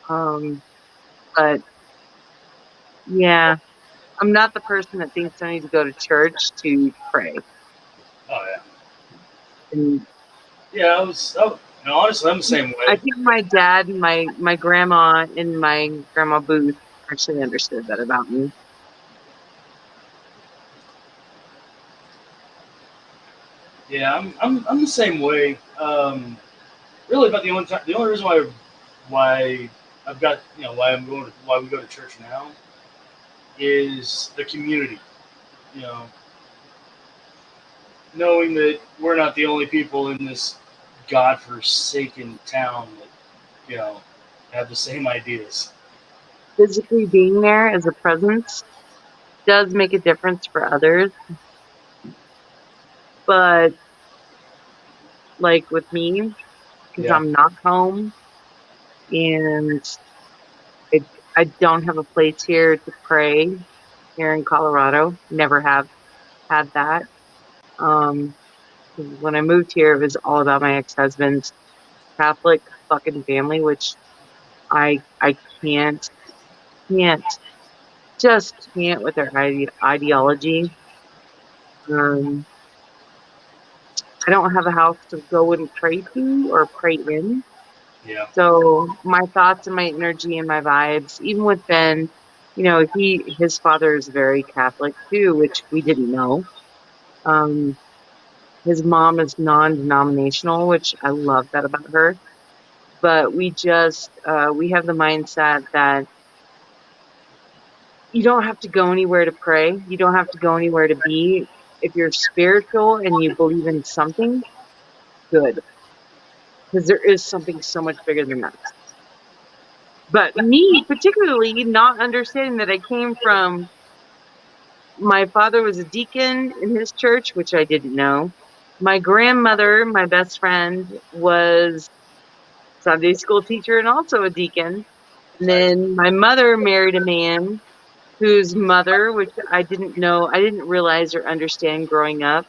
Um, but yeah, I'm not the person that thinks I need to go to church to pray. Oh yeah, And yeah. Honestly, I'm the same I way. think my dad and my grandma and my grandma Booth actually understood that about me. Yeah, I'm the same way. Really, about the only reason why I've got why we go to church now is the community. You know, knowing that we're not the only people in this godforsaken town that have the same ideas. Physically being there as a presence does make a difference for others, but like with me, because Yeah, I'm not home and I, I don't have a place here to pray here in Colorado. Never have had that. Um, when I moved here, it was all about my ex-husband's Catholic fucking family, which I can't just can't with their ideology. Um, I don't have a house to go and pray to or pray in. yeah, So my thoughts and my energy and my vibes, even with Ben, his father is very Catholic too, which we didn't know. Um, his mom is non-denominational, which I love that about her. But we have the mindset that you don't have to go anywhere to pray. You don't have to go anywhere to be. If you're spiritual and you believe in something, good. Because there is something so much bigger than that. But me, particularly, not understanding that I came from my father was a deacon in his church, which I didn't know. My grandmother, my best friend, was Sunday school teacher and also a deacon. And nice. then my mother married a man whose mother, which I didn't know, I didn't realize or understand growing up,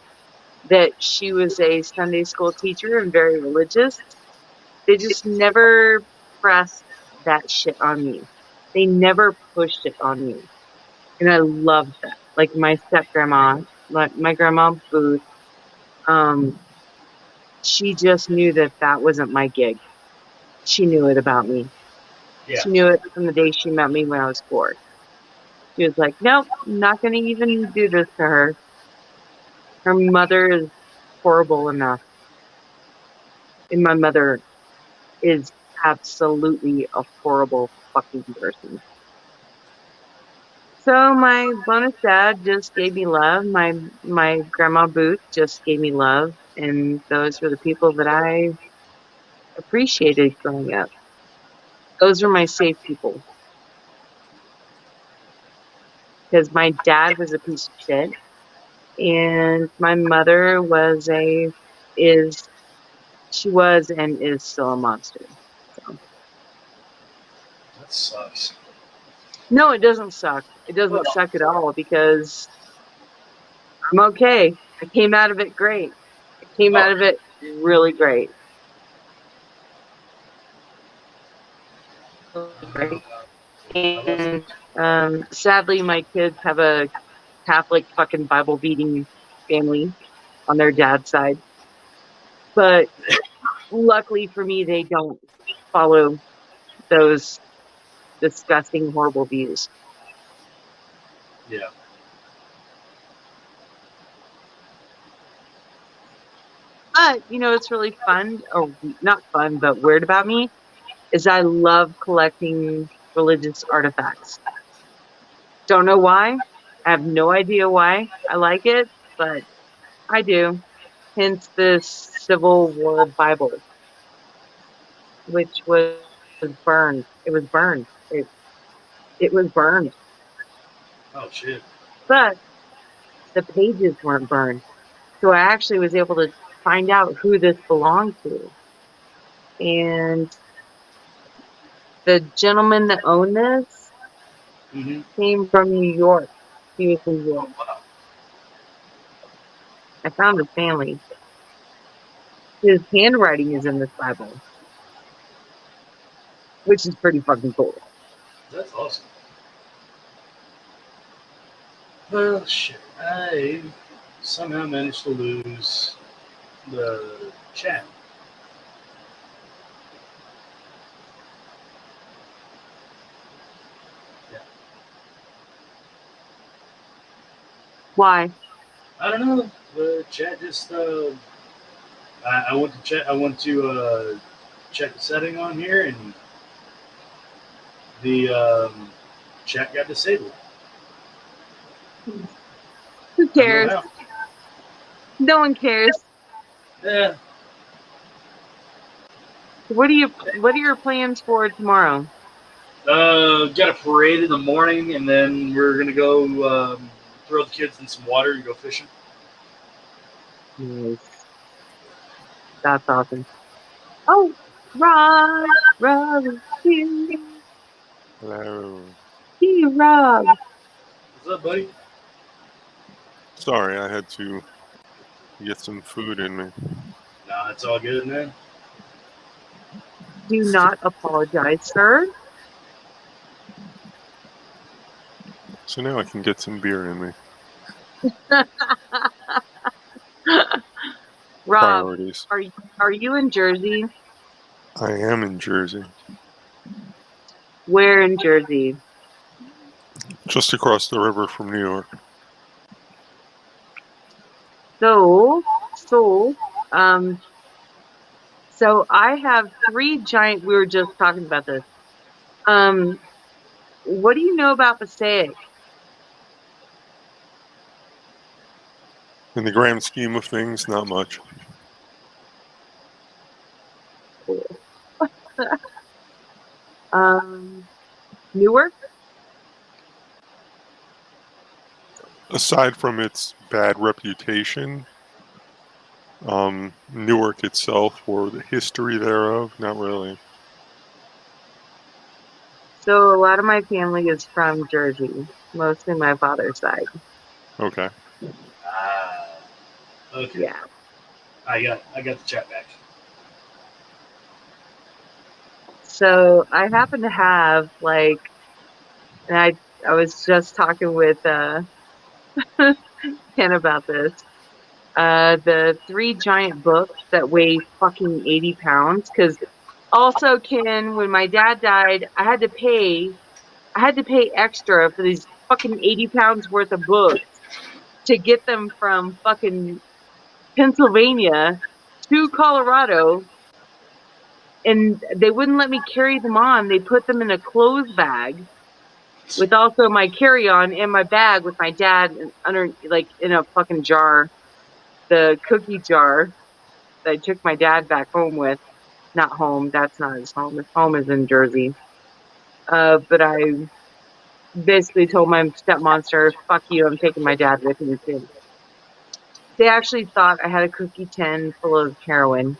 that she was a Sunday school teacher and very religious. They just never pressed that shit on me. They never pushed it on me. And I loved that. Like my step grandma, my grandma Booth, um, she just knew that that wasn't my gig. She knew it about me. Yeah, She knew it from the day she met me when I was 4. She was like, nope, I'm not going to even do this to her. Her mother is horrible enough. And my mother is absolutely a horrible fucking person. So my bonus dad just gave me love. My grandma Booth just gave me love. And those were the people that I appreciated growing up. Those were my safe people. Because my dad was a piece of shit. And my mother is, she was and is still a monster. So, that sucks. no, it doesn't suck. It Well, doesn't suck at all because I'm okay. I came out of it great. I came oh, out of it really great. Great. And sadly, my kids have a Catholic fucking Bible beating family on their dad's side. But luckily for me, they don't follow those disgusting, horrible views. Yeah. But, you know, it's really fun, or not fun, but weird about me, is I love collecting religious artifacts. Don't know why. I have no idea why I like it, but I do. Hence this Civil War Bible, which was burned. It was burned. It was burned. Oh shit. But the pages weren't burned. So I actually was able to find out who this belonged to. And the gentleman that owned this Mm-hmm. came from New York. He was in New York. Wow. I found his family. His handwriting is in this Bible, which is pretty fucking cool. That's awesome. Well, shit. I somehow managed to lose the chat. Why? I don't know. The chat just. I went to check. I went to check the setting on here, and the chat got disabled. Who cares? I don't No one cares. know. Yeah. What are your plans for tomorrow? Got a parade in the morning, and then we're gonna go throw the kids in some water and go fishing. Nice. That's awesome. Oh, Rob, here. Hello. Hey, Rob. What's up, buddy? Sorry, I had to get some food in me. Nah, it's all good, man. Do not apologize, sir. So now I can get some beer in me. Rob, Priorities. are you in Jersey? I am in Jersey. Where in Jersey? Just across the river from New York. So I have 3 giant. We were just talking about this. What do you know about Passaic? In the grand scheme of things, not much. Newark? Aside from its bad reputation, Newark itself or the history thereof, not really. So a lot of my family is from Jersey, mostly my father's side. Okay. Okay. Yeah. I got the chat back. So I happen to have and I was just talking with Ken about this. The 3 giant books that weigh fucking 80 pounds. Because also, Ken, when my dad died, I had to pay extra for these fucking 80 pounds worth of books to get them from fucking Pennsylvania to Colorado. And they wouldn't let me carry them on. They put them in a clothes bag with also my carry-on and my bag with my dad under, in a fucking jar, the cookie jar that I took my dad back home with. Not home. That's not his home. His home is in Jersey. But I basically told my stepmonster, "Fuck you! I'm taking my dad with me too." They actually thought I had a cookie tin full of heroin.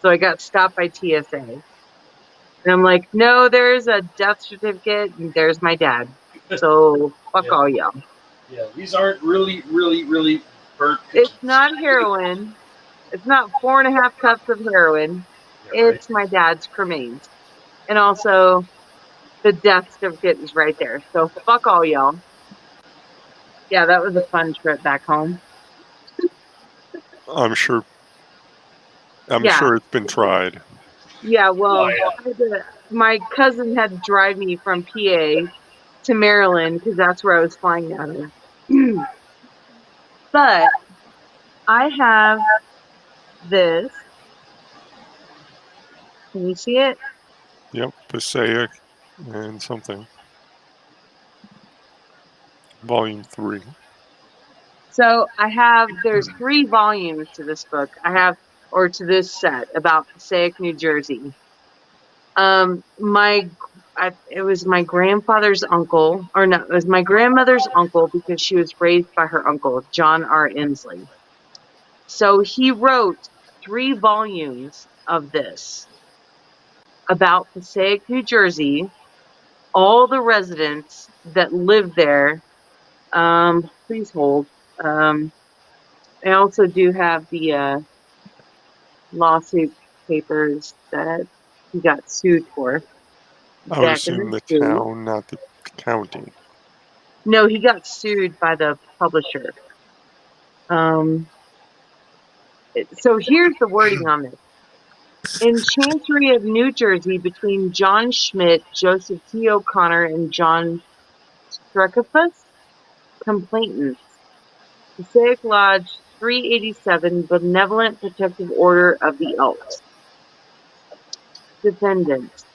So I got stopped by TSA. And I'm like, no, there's a death certificate, and there's my dad. So fuck all y'all. Yeah, these aren't really, really, really burnt cookies. It's not heroin. It's not 4.5 cups of heroin. Yeah, right. It's my dad's cremains. And also, The death certificate is right there. So fuck all y'all. Yeah, that was a fun trip back home. I'm sure. I'm Yeah. sure it's been tried. Yeah, well, Oh, yeah. my cousin had to drive me from PA to Maryland because that's where I was flying out of. But I have this. Can you see it? Yep, Passaic and something. Volume 3. So there's 3 volumes to this book. Or to this set about Passaic, New Jersey. It was my grandfather's uncle, or no, it was my grandmother's uncle because she was raised by her uncle, John R. Inslee. So he wrote 3 volumes of this about Passaic, New Jersey, all the residents that lived there. Please hold. I also do have the lawsuit papers that he got sued for I would back in assume the the day. town, not the county. No, he got sued by the publisher. So here's the wording on this. In Chancery of New Jersey, between John Schmidt, Joseph T. O'Connor, and John Streckifus, complainants. Passaic Lodge 387, Benevolent Protective Order of the Elks. Defendants.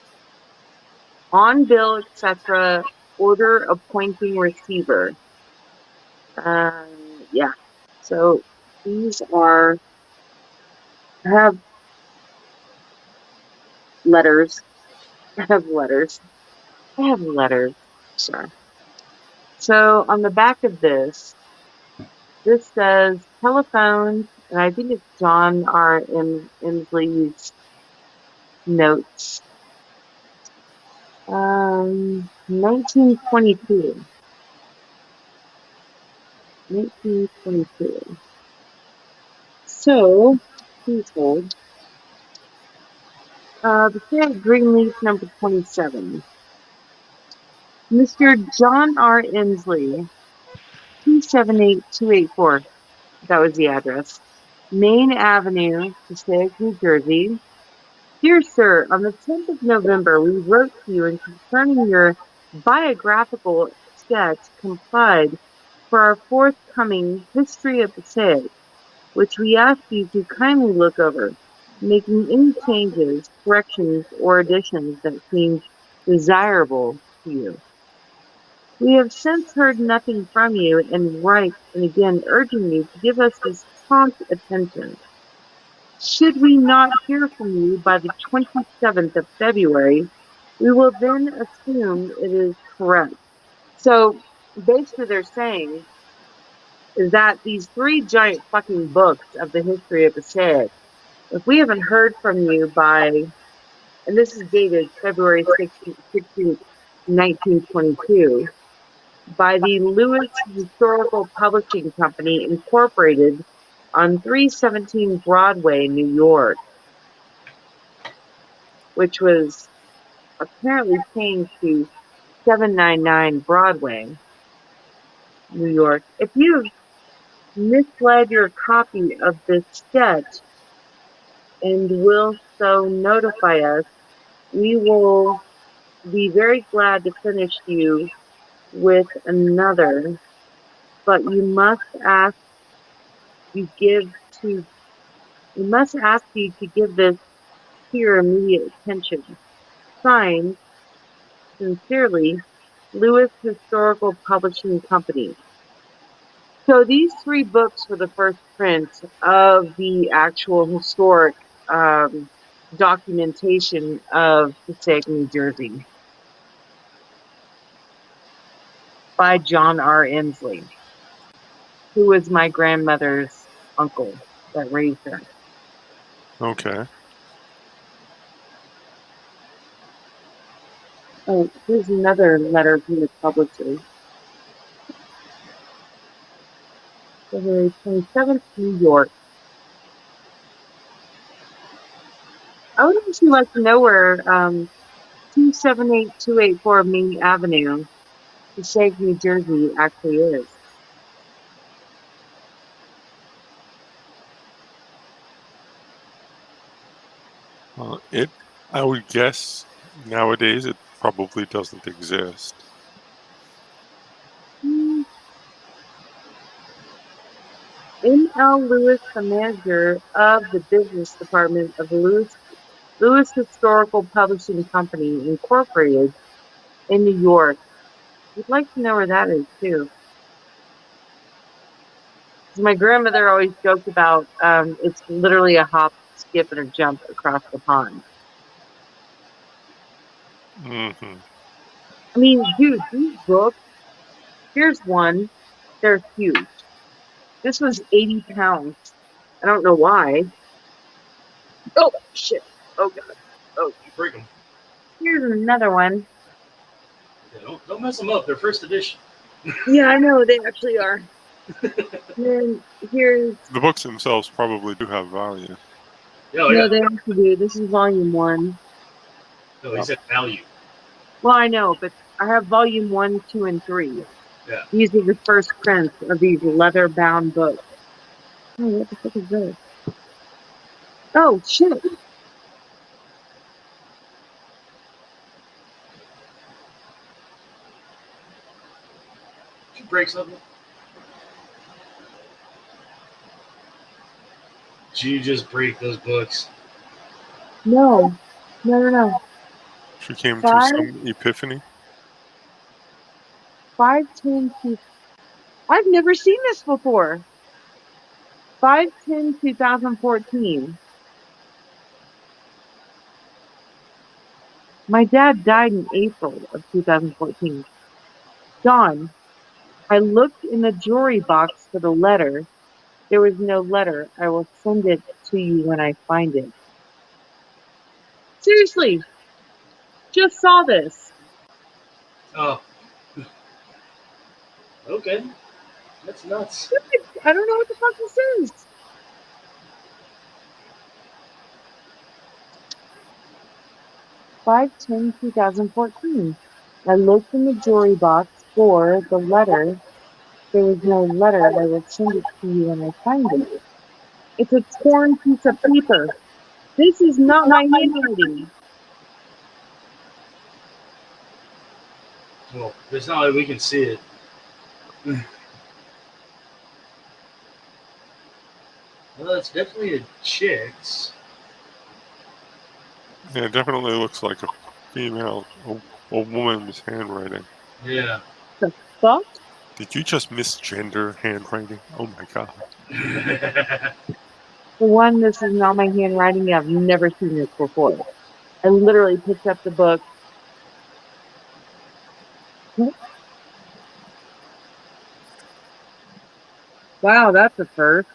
On bill, etc. Order appointing receiver. Yeah. So these are. I have letters. I have letters. Sorry. So on the back of this says telephone, and I think it's John R. Inslee's notes. 1922. 1922. So, please hold. The Greenleaf number 27. Mr. John R. Inslee, 278284. That was the address. Main Avenue, Passaic, New Jersey. Dear Sir, on the 10th of November, we wrote to you in concerning your biographical sketch compiled for our forthcoming History of Passaic, which we ask you to kindly look over, making any changes, corrections, or additions that seem desirable to you. We have since heard nothing from you and write and again urging you to give us this prompt attention. Should we not hear from you by the 27th of February, we will then assume it is correct. So basically they're saying is that these 3 giant fucking books of the history of Passaic, if we haven't heard from you by, and this is dated February 16th, 1922, by the Lewis Historical Publishing Company, Incorporated, on 317 Broadway, New York, which was apparently changed to 799 Broadway, New York. If you've misled your copy of this sketch and will so notify us, we will be very glad to finish you with another, but we must ask you to give this your immediate attention. Signed, sincerely, Lewis Historical Publishing Company. So these 3 books were the first print of the actual historic documentation of Passaic, New Jersey, by John R. Inslee, who was my grandmother's uncle that raised her. Okay. Oh, here's another letter from the publisher. February 27th, New York. I would actually like to know where 278284 Main Avenue, Passaic, New Jersey, actually is. I would guess nowadays it probably doesn't exist. M.L. Lewis, the manager of the business department of Lewis Historical Publishing Company, Incorporated, in New York. I'd like to know where that is, too. 'Cause my grandmother always joked about it's literally a hop, skip, and a jump across the pond. Mm-hmm. I mean, dude, these books, here's one. They're huge. This was 80 pounds. I don't know why. Oh, shit. Oh, God. You break them. Here's another one. Yeah, don't mess them up. They're first edition. Yeah, I know. They actually are. And then here's... The books themselves probably do have value. Yeah, No, they actually do. This is volume 1. No, he said value. Well, I know, but I have volume 1, 2, and 3. Yeah. These are the first prints of these leather-bound books. Oh, what the fuck is this? Oh, shit. Did you break something? Did you just break those books? No. She came Five? through some epiphany. 5/10. I've never seen this before. 5/10/2014. My dad died in April of 2014. John, I looked in the jewelry box for the letter. There was no letter. I will send it to you when I find it. Seriously, just saw this. Oh. Okay. That's nuts. I don't know what the fuck this is. (5/10/2014). I looked in the jewelry box for the letter. There was no letter. I will send it to you when I find it. It's a torn piece of paper. This is not my handwriting. Well, it's not like we can see it. Well, it's definitely a chick's. Yeah, it definitely looks like a female, a woman's handwriting. Yeah. The fuck? Did you just misgender handwriting? Oh my god. For one, this is not my handwriting. I've never seen this before. I literally picked up the book. Wow, that's a first.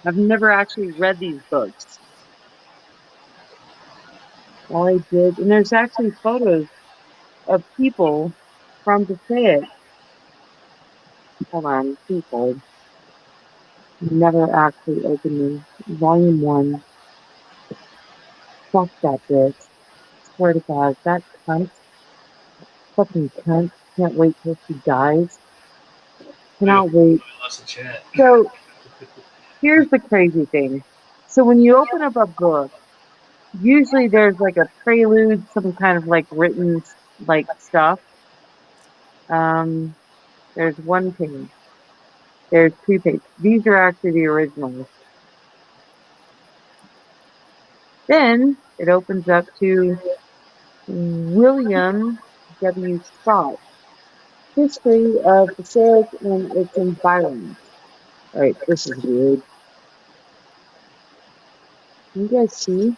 I've never actually read these books. All I did, and there's actually photos of people from Passaic. Hold on, people. Never actually opened them. Volume 1. Fuck that bitch. Swear to God, that cunt. Fucking cunt. Can't wait till she dies. Cannot wait. Lots of chat. So, here's the crazy thing. So when you open up a book, usually there's like a prelude, some kind of like written like stuff. There's one page. There's 2 pages. These are actually the originals. Then it opens up to William W. Scott, History of Passaic and its Environs. Alright, this is weird. Can you guys see?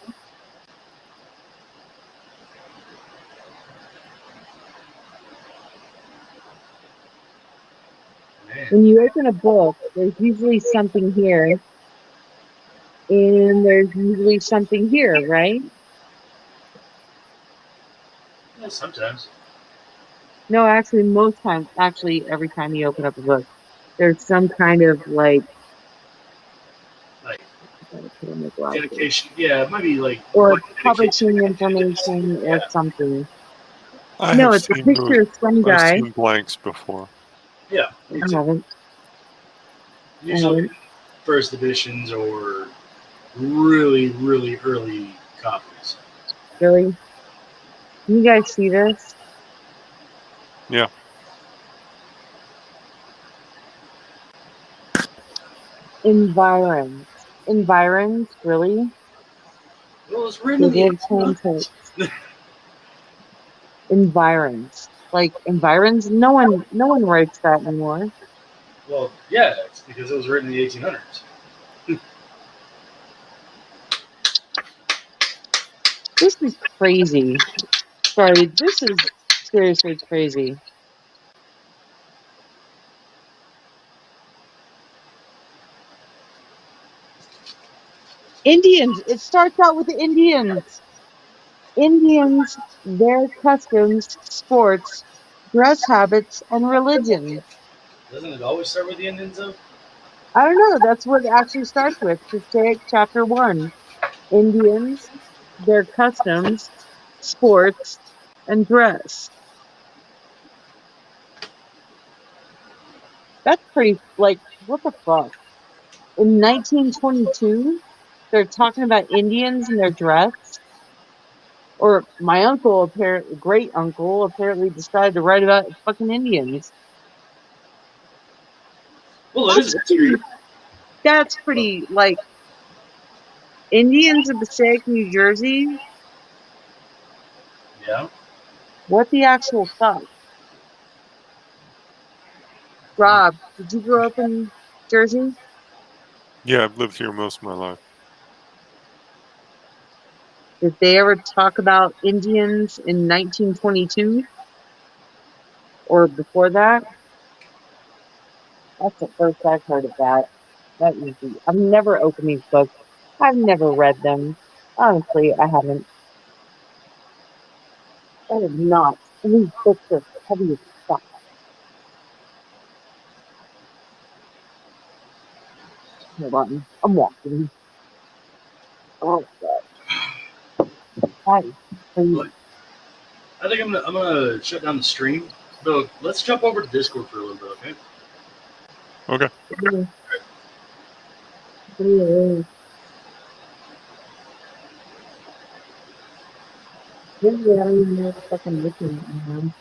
Man. When you open a book, there's usually something here, and there's usually something here, right? Yeah, sometimes. No, actually, most times, actually, every time you open up a book, there's some kind of like Like Gotta put on my glasses. dedication. Yeah, it might be like Or what dedication publishing to this. information or Yeah, something. I No, have it's a seen picture of some I've guy. seen blanks before. yeah, me I too. haven't. Usually first editions or really, really early copies. Really? Can you guys see this? Yeah. Environs. Environs, really? Well, it's written in They the did pancakes. 1800s. Environs. Like environs? No one writes that anymore. Well, yeah, it's because it was written in the 1800s. This is crazy. Sorry, this is seriously crazy. Indians. It starts out with the Indians. Indians, their customs, sports, dress habits, and religion. Doesn't it always start with the Indians, though? I don't know. That's what it actually starts with. Passaic chapter 1. Indians, their customs, sports, and dress. That's pretty, like, what the fuck? In 1922, they're talking about Indians and their dress. Or my uncle, apparently, great uncle, apparently decided to write about fucking Indians. Well, it is history. That's pretty, like, Indians of Passaic, New Jersey? Yeah. What the actual fuck? Rob, did you grow up in Jersey? Yeah, I've lived here most of my life. Did they ever talk about Indians in 1922? Or before that? That's the first I've heard of that. That is I've never opened these books. I've never read them. Honestly, I haven't. I have not. These books are heavy as fuck. Hold on. I'm walking. Oh, God. That is crazy. Look, I think I'm gonna shut down the stream. So let's jump over to Discord for a little bit, okay? Okay. This is what I don't even know what the fuck I'm looking at, man.